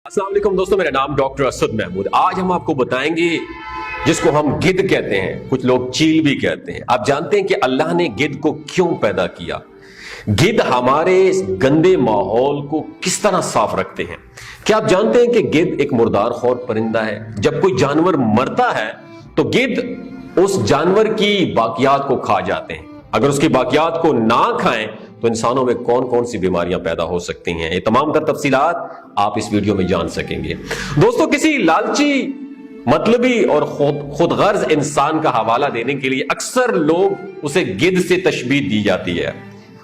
अस्सलाम वालेकुम दोस्तों, मेरा नाम डॉक्टर असद महमूद। आज हम आपको बताएंगे जिसको हम गिद्ध कहते हैं, कुछ लोग चील भी कहते हैं। आप जानते हैं कि अल्लाह ने गिद्ध को क्यों पैदा किया? गिद्ध हमारे इस गंदे माहौल को किस तरह साफ रखते हैं? क्या आप जानते हैं कि गिद्ध एक मुर्दार खौर परिंदा है? जब कोई जानवर मरता है तो गिद्ध उस जानवर की बाकियात को खा जाते हैं। अगर उसकी बाकियात को ना खाएं तो इंसानों में कौन कौन सी बीमारियां पैदा हो सकती हैं, ये तमाम तर तफसीलात आप इस वीडियो में जान सकेंगे। दोस्तों, किसी लालची, मतलबी और खुदगर्ज इंसान का हवाला देने के लिए अक्सर लोग उसे गिद्ध से तशबीह दी जाती है,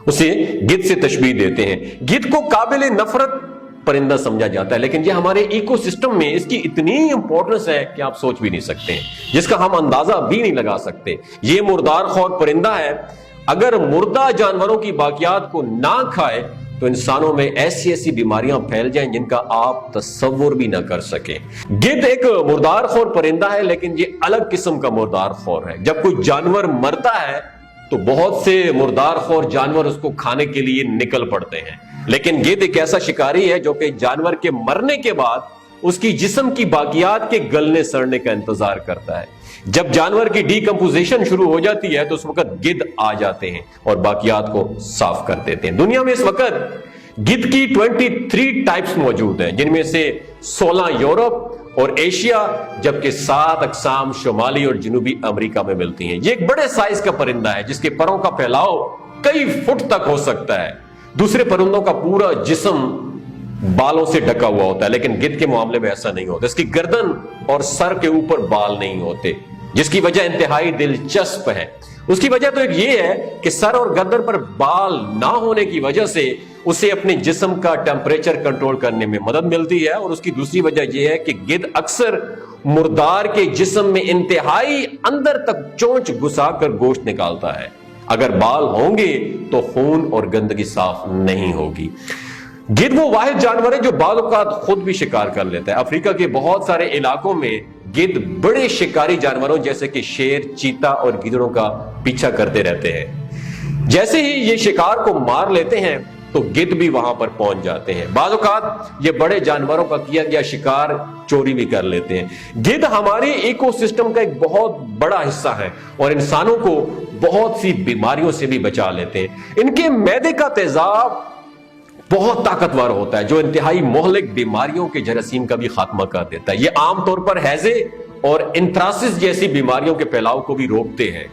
उसे गिद्ध से तशबीह देते हैं। गिद्ध को काबिल नफरत परिंदा समझा जाता है, लेकिन ये हमारे इकोसिस्टम में इसकी इतनी इंपॉर्टेंस है कि आप सोच भी नहीं सकते, जिसका हम अंदाजा भी नहीं लगा सकते। ये मुर्दार खौर परिंदा है। अगर मुर्दा जानवरों की बाकियात को ना खाए तो इंसानों में ऐसी ऐसी बीमारियां फैल जाएं जिनका आप तसव्वुर भी ना कर सके। गिद्ध एक मुर्दार खौर परिंदा है, लेकिन ये अलग किस्म का मुर्दार खौर है। जब कोई जानवर मरता है तो बहुत से मुर्दार खौर जानवर उसको खाने के लिए निकल पड़ते हैं, लेकिन गिद्ध एक ऐसा शिकारी है जो कि जानवर के मरने के बाद उसकी जिस्म की बाकियात के गलने सड़ने का इंतजार करता है। जब जानवर की डीकंपोजिशन शुरू हो जाती है तो उस वक्त गिद्ध आ जाते हैं और बाकियात को साफ कर देते हैं। दुनिया में इस वक्त गिद्ध की 23 टाइप्स मौजूद हैं, जिनमें से 16 यूरोप और एशिया, जबकि 7 अकसाम शुमाली और जनूबी अमेरिका में मिलती हैं। ये एक बड़े साइज का परिंदा है जिसके परों का फैलाव कई फुट तक हो सकता है। दूसरे परिंदों का पूरा जिस्म बालों से ढका हुआ होता है, लेकिन गिद्ध के मामले में ऐसा नहीं होता। इसकी गर्दन और सर के ऊपर बाल नहीं होते, जिसकी वजह इंतहाई दिलचस्प है। उसकी वजह तो एक ये है कि सर और गर्दन पर बाल ना होने की वजह से उसे अपने जिस्म का टेम्परेचर कंट्रोल करने में मदद मिलती है, और उसकी दूसरी वजह यह है कि गिद्ध अक्सर मुर्दार के जिस्म में इंतहाई अंदर तक चोंच घुसाकर गोश्त निकालता है। अगर बाल होंगे तो खून और गंदगी साफ नहीं होगी। गिद्ध वो वाहिद जानवर है जो बाज़ औक़ात खुद भी शिकार कर लेता है। अफ्रीका के बहुत सारे इलाकों में गिद्ध बड़े शिकारी जानवरों जैसे कि शेर, चीता और गिद्धों का पीछा करते रहते हैं। जैसे ही ये शिकार को मार लेते हैं तो गिद्ध भी वहां पर पहुंच जाते हैं। बाज़ औक़ात ये बड़े जानवरों का किया गया शिकार चोरी भी कर लेते हैं। गिद्ध हमारे इकोसिस्टम का एक बहुत बड़ा हिस्सा है और इंसानों को बहुत सी बीमारियों से भी बचा लेते हैं। इनके मैदे का तेजाब बहुत ताकतवर होता है जो इंतहाई मोहलिक बीमारियों के जरासीम का भी खात्मा कर देता है। ये आमतौर पर हैजे और इंथ्रासिस जैसी बीमारियों के फैलाव को भी रोकते हैं।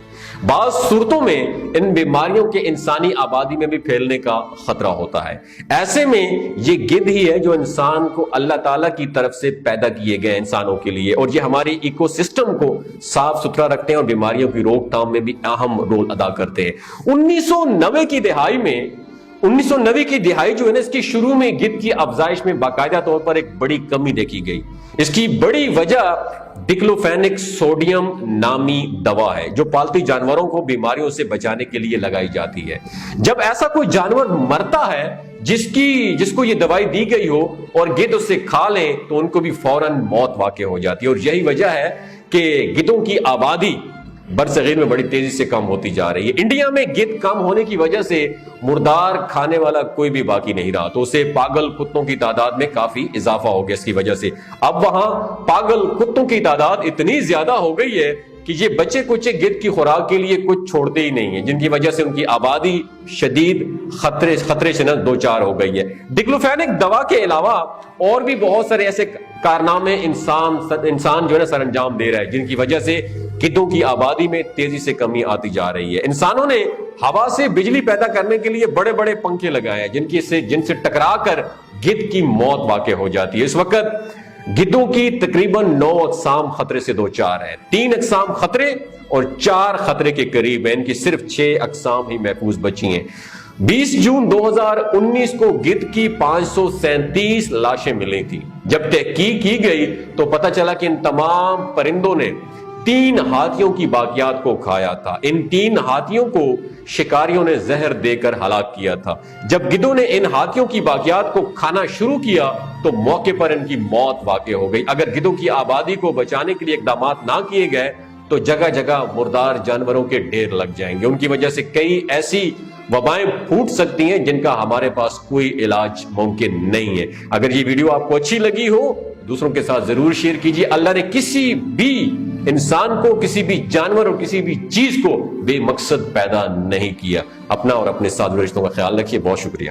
बाज़ सूरतों में इन बीमारियों के इंसानी आबादी में भी फैलने का खतरा होता है। ऐसे में ये गिद्ध ही है जो इंसान को अल्लाह ताला की तरफ से पैदा किए गए इंसानों के लिए, और ये हमारे इकोसिस्टम को साफ सुथरा रखते हैं और बीमारियों की रोकथाम में भी अहम रोल अदा करते हैं। 1990 की दिहाई जो है ना, इसकी शुरू में गिद्ध की अफजाइश में बाकायदा तौर पर एक बड़ी कमी देखी गई। इसकी बड़ी वजह डिक्लोफेनिक सोडियम नामी दवा है जो पालतू जानवरों को बीमारियों से बचाने के लिए लगाई जाती है। जब ऐसा कोई जानवर मरता है जिसको ये दवाई दी गई हो और गिद्ध उसे खा लें तो उनको भी फौरन मौत वाक़ई हो जाती है, और यही वजह है कि गिद्धों की आबादी बरसगीर में बड़ी तेजी से कम होती जा रही है। इंडिया में गिद्ध कम होने की वजह से मुर्दार खाने वाला कोई भी बाकी नहीं रहा, तो उसे पागल कुत्तों की तादाद में काफी इजाफा हो गया। इसकी वजह से अब वहां पागल कुत्तों की तादाद इतनी ज्यादा हो गई है कि ये बच्चे कुचे गिद्ध की खुराक के लिए कुछ छोड़ते ही नहीं है, जिनकी वजह से उनकी आबादी शदीद खतरे से दो चार हो गई है। डिक्लोफेनिक दवा के अलावा और भी बहुत सारे ऐसे कारनामे इंसान जो है ना सर अंजाम दे रहा है, जिनकी वजह से गिद्धों की आबादी में तेजी से कमी आती जा रही है। इंसानों ने हवा से बिजली पैदा करने के लिए बड़े बड़े पंखे लगाए हैं जिनसे टकरा कर गिद्ध की मौत वाक़ई हो जाती है। इस वक्त गिद्धों की तकरीबन 9 अकसाम खतरे से दो चार है। 3 अकसाम खतरे और 4 खतरे के करीब है। इनकी सिर्फ 6 अकसाम ही महफूज बची हैं। 20 जून 2019 को गिद्ध की 537 लाशें मिली थी। जब तहकीक की गई तो पता चला कि इन तमाम परिंदों ने 3 हाथियों की बाकियात को खाया था। इन 3 हाथियों को शिकारियों ने जहर देकर हलाक किया था। जब गिद्धों ने इन हाथियों की बाकियात को खाना शुरू किया तो मौके पर इनकी मौत वाक़ई हो गई। अगर गिद्धों की आबादी को बचाने के लिए इकदाम ना किए गए तो जगह जगह मुर्दार जानवरों के ढेर लग जाएंगे। उनकी वजह से कई ऐसी وبائیں پھوٹ سکتی ہیں جن کا ہمارے پاس کوئی علاج ممکن نہیں ہے۔ اگر یہ ویڈیو آپ کو اچھی لگی ہو دوسروں کے ساتھ ضرور شیئر کیجیے۔ اللہ نے کسی بھی انسان کو، کسی بھی جانور اور کسی بھی چیز کو بے مقصد پیدا نہیں کیا۔ اپنا اور اپنے ساتھ رشتوں کا خیال رکھیے۔ بہت شکریہ۔